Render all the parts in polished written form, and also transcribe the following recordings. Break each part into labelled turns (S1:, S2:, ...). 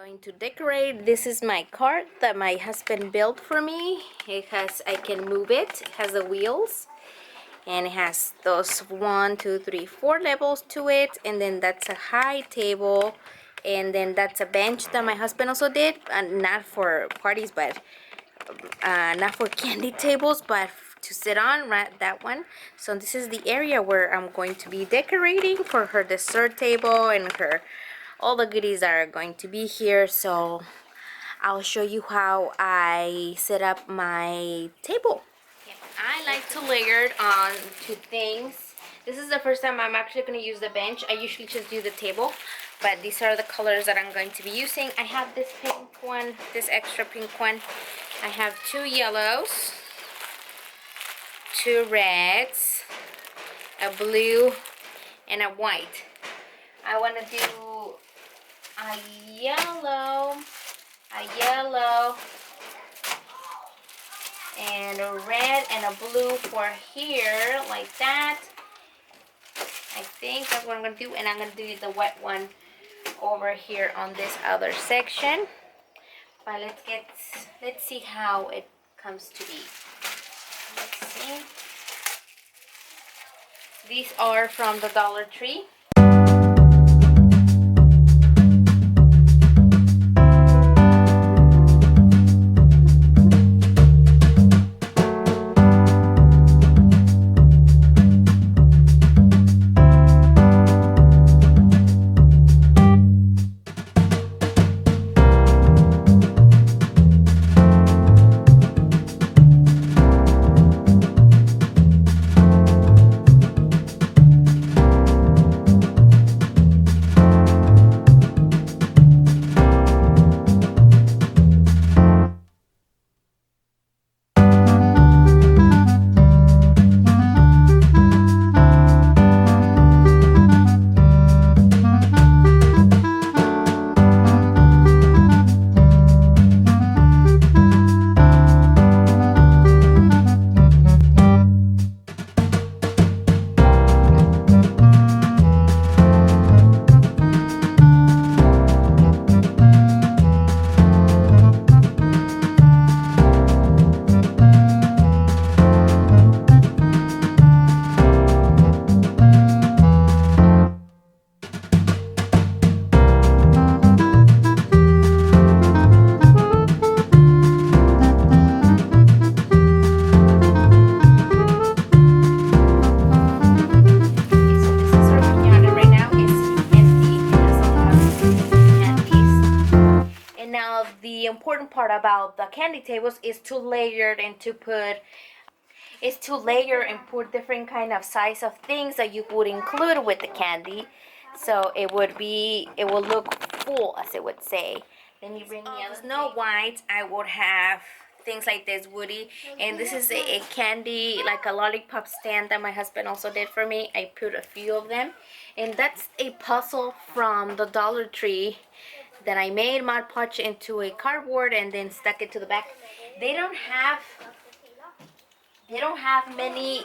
S1: Going to decorate. This is my cart that my husband built for me. I can move it. It has the wheels and it has those 1, 2, 3, 4 levels to it, and then that's a high table, and then that's a bench that my husband also did, not for parties, but not for candy tables, but to sit on, right, that one. So this is the area where I'm going to be decorating for her dessert table, and all the goodies are going to be here. So I'll show you how I set up my table. I like to layer it on to things. This is the first time I'm actually going to use the bench. I usually just do the table, but these are the colors that I'm going to be using. I have this pink one, this extra pink one. I have 2 yellows, 2 reds, a blue, and a white. I want to do a yellow, and a red and a blue for here, like that. I think that's what I'm going to do, and I'm going to do the wet one over here on this other section. But let's see how it comes to be. Let's see. These are from the Dollar Tree. The important part about the candy tables is to layer and to put different kind of size of things that you would include with the candy, so it will look full, as it would say. Let me bring the other Snow White. I would have things like this, Woody, and this is a candy, like a lollipop stand that my husband also did for me. I put a few of them, and that's a puzzle from the Dollar Tree that I made Mod Podge into a cardboard and then stuck it to the back. They don't have many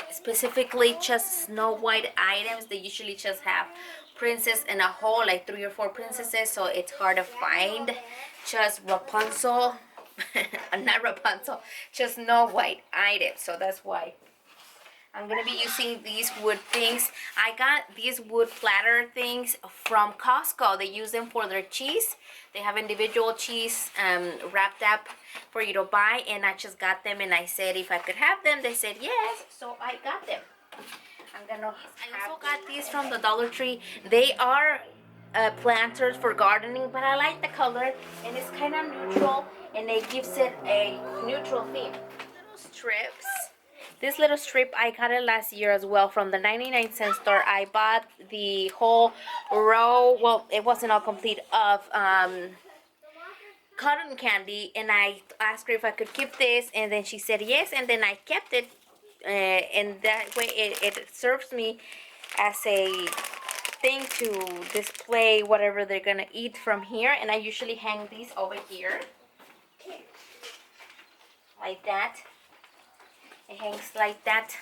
S1: specifically just Snow White items. They usually just have princess in a whole, like 3 or 4 princesses, so it's hard to find just Rapunzel not Rapunzel, just Snow White items. So that's why I'm gonna be using these wood things. I got these wood platter things from Costco. They use them for their cheese. They have individual cheese wrapped up for you to buy, and I just got them, and I said if I could have them. They said yes, so I got them. I also got these from the Dollar Tree. They are planters for gardening, but I like the color, and it's kind of neutral, and it gives it a neutral theme. Little strips. This little strip, I got it last year as well from the 99-cent store. I bought the whole row, well, it wasn't all complete, of cotton candy, and I asked her if I could keep this, and then she said yes, and then I kept it, and that way it serves me as a thing to display whatever they're gonna eat from here. And I usually hang these over here like that. It hangs like that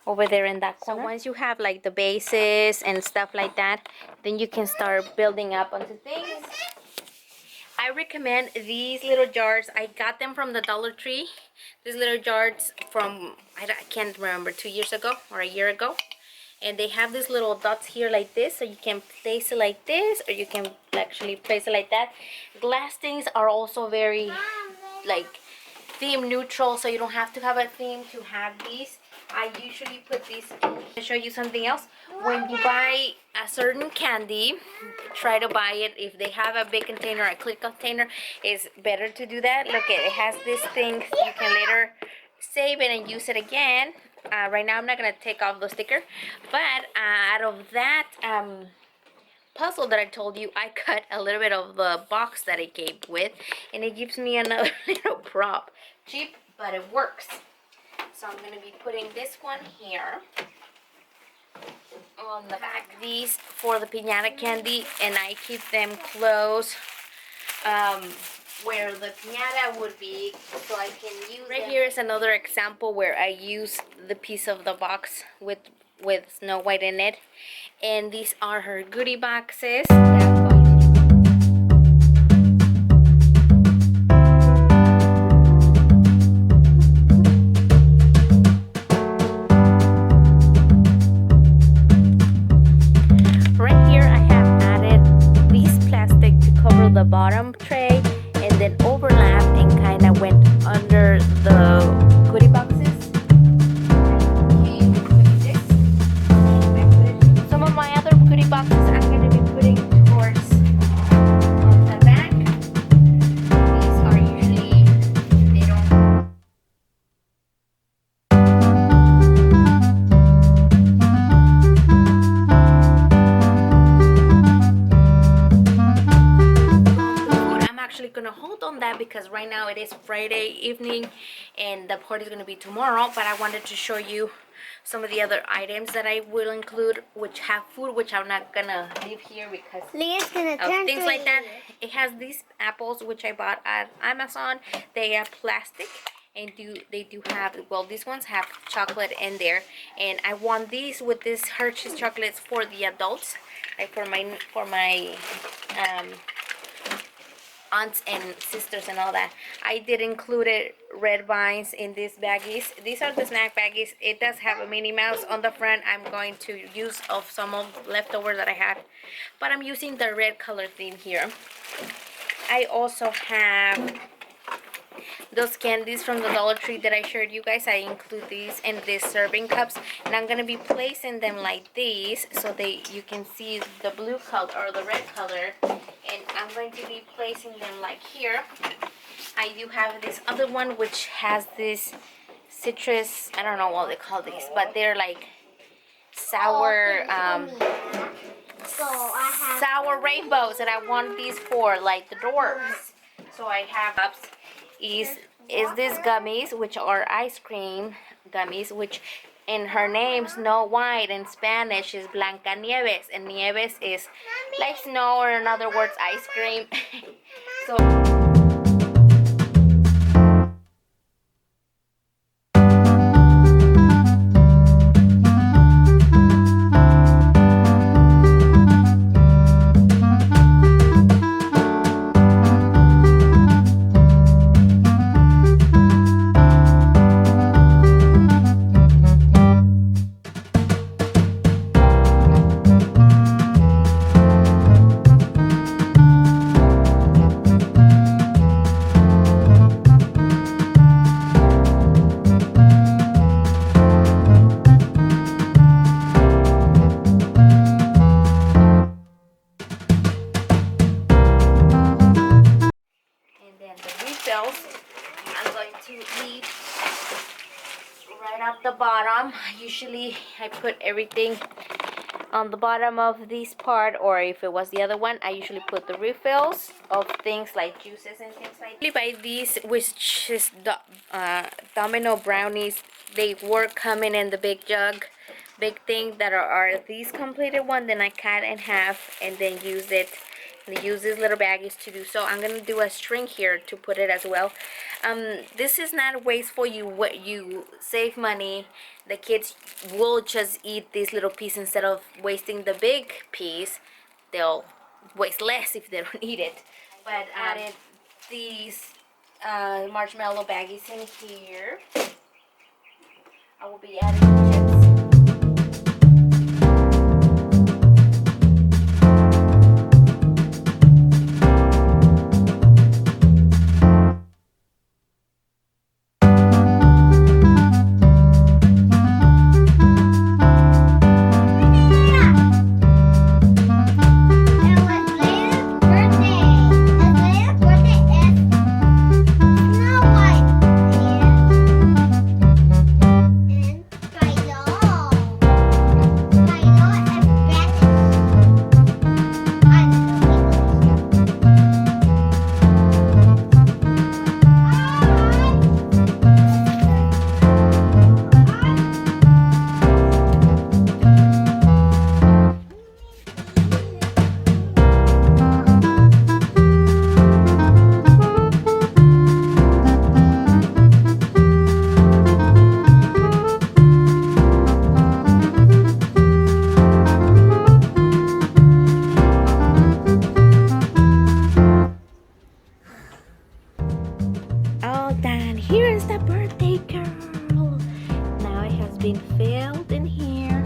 S1: over there in that corner. So once you have like the bases and stuff like that, then you can start building up onto things. I recommend these little jars. I got them from the Dollar Tree. These little jars from, I can't remember, 2 years ago or a year ago. And they have these little dots here like this, so you can place it like this, or you can actually place it like that. Glass things are also very like theme neutral, so you don't have to have a theme to have these. I usually put these in. To show you something else, when you buy a certain candy, try to buy it, if they have a big container, a clear container, it's better to do that. Look, it has this thing, you can later save it and use it again. Right now I'm not gonna take off the sticker, but out of that puzzle that I told you, I cut a little bit of the box that it came with, and it gives me another little prop. Cheap, but it works. So I'm gonna be putting this one here on the back. These for the piñata candy, and I keep them close where the piñata would be, so I can use right them. Here is another example where I use the piece of the box with Snow White in it, and these are her goodie boxes. Right here I have added these plastic to cover the bottom tray, and then overlapped and kind of went under the goodie boxes. Some of my other goodie boxes I'm going to be putting towards the back. These are usually, they don't. I'm actually going to hold on that because right now it is Friday evening and the party is going to be tomorrow, but I wanted to show you some of the other items that I will include, which have food, which I'm not gonna leave here because of things like that. It has these apples, which I bought at Amazon. They are plastic, and they do have, well, these ones have chocolate in there, and I want these with this Hershey's chocolates for the adults, like for my aunts and sisters and all that. I did include red vines in these baggies. These are the snack baggies. It does have a Minnie Mouse on the front. I'm going to use of some of leftovers that I had, but I'm using the red color theme here. I also have those candies from the Dollar Tree that I showed you guys. I include these in these serving cups, and I'm gonna be placing them like these so you can see the blue color or the red color, and I'm going to be placing them like here. I do have this other one which has this citrus, I don't know what they call these, but they're like sour sour rainbows, and I want these for like the dwarfs. So I have cups. Is these gummies, which are ice cream gummies, which in her name Snow White in Spanish is Blanca Nieves, and Nieves is like snow, or in other words ice cream. So I'm going to leave right at the bottom. Usually I put everything on the bottom of this part, or if it was the other one, I usually put the refills of things like juices and things like that. I buy these, which is domino brownies. They were coming in the big jug, big thing that are these completed one. Then I cut in half and then use these little baggies to do. So I'm gonna do a string here to put it as well. This is not wasteful. You save money. The kids will just eat this little piece instead of wasting the big piece. They'll waste less if they don't eat it. but added these marshmallow baggies in here. I will be adding chips. All done. Here is the birthday girl. Now it has been filled in here,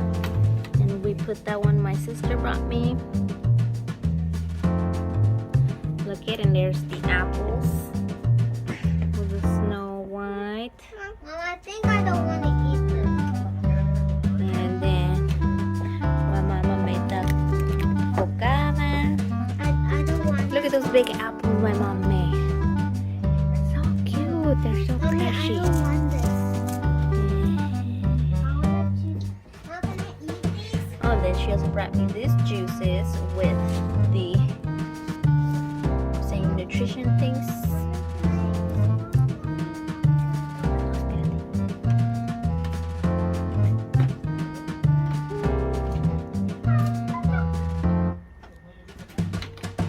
S1: and we put that one my sister brought me. Look at it, and there's the apples with the Snow White.
S2: Mom, I think I don't want to eat this.
S1: And then my mama made the cocada.
S2: I don't want.
S1: Look at those big apples my mom made. So cute. They're so
S2: Mommy, I
S1: fleshy.
S2: don't want this. How can I eat these?
S1: Oh, then she also brought me these juices with the same nutrition things.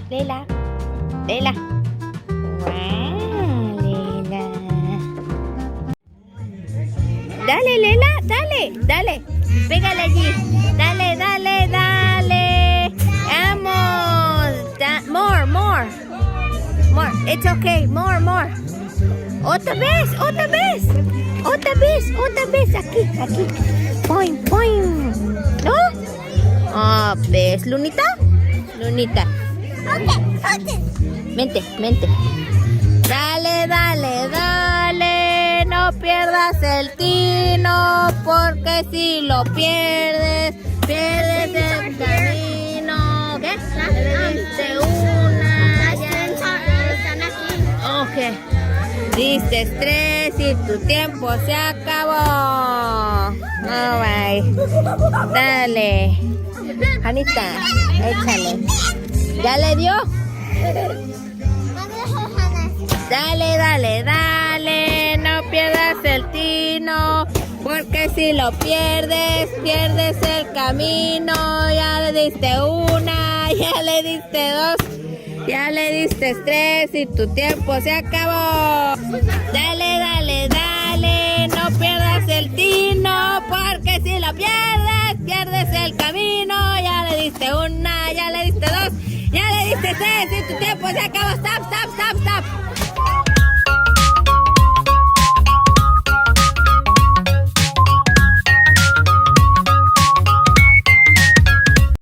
S1: Leila, Leila. Wow, Leila. Dale, Leila, dale, dale. Pégale allí. Dale, dale, dale. Vamos. More, more. More. It's okay. More, more. Otra vez, otra vez. Otra vez, otra vez. Aquí, aquí. Point, point. ¿No? Ah, ¿ves, Lunita? Lunita.
S2: Okay.
S1: Vente, vente. Dale, dale, dale. No pierdas el tino, porque si lo pierdes, pierdes el camino. ¿Qué? Le diste una.
S2: Están aquí.
S1: Ok. Diste 3 y tu tiempo se acabó. Alright. Dale. Janita, échale. ¿Ya le dio? Dale, dale, dale, no pierdas el tino, porque si lo pierdes, pierdes el camino. Ya le diste una, ya le diste 2, ya le diste 3 y tu tiempo se acabó. Dale, dale, dale, no pierdas el tino, porque si lo pierdes, pierdes el camino. Ya le diste una, ya le diste 2, ya le diste 3 y tu tiempo se acabó. Stop, stop, stop, stop.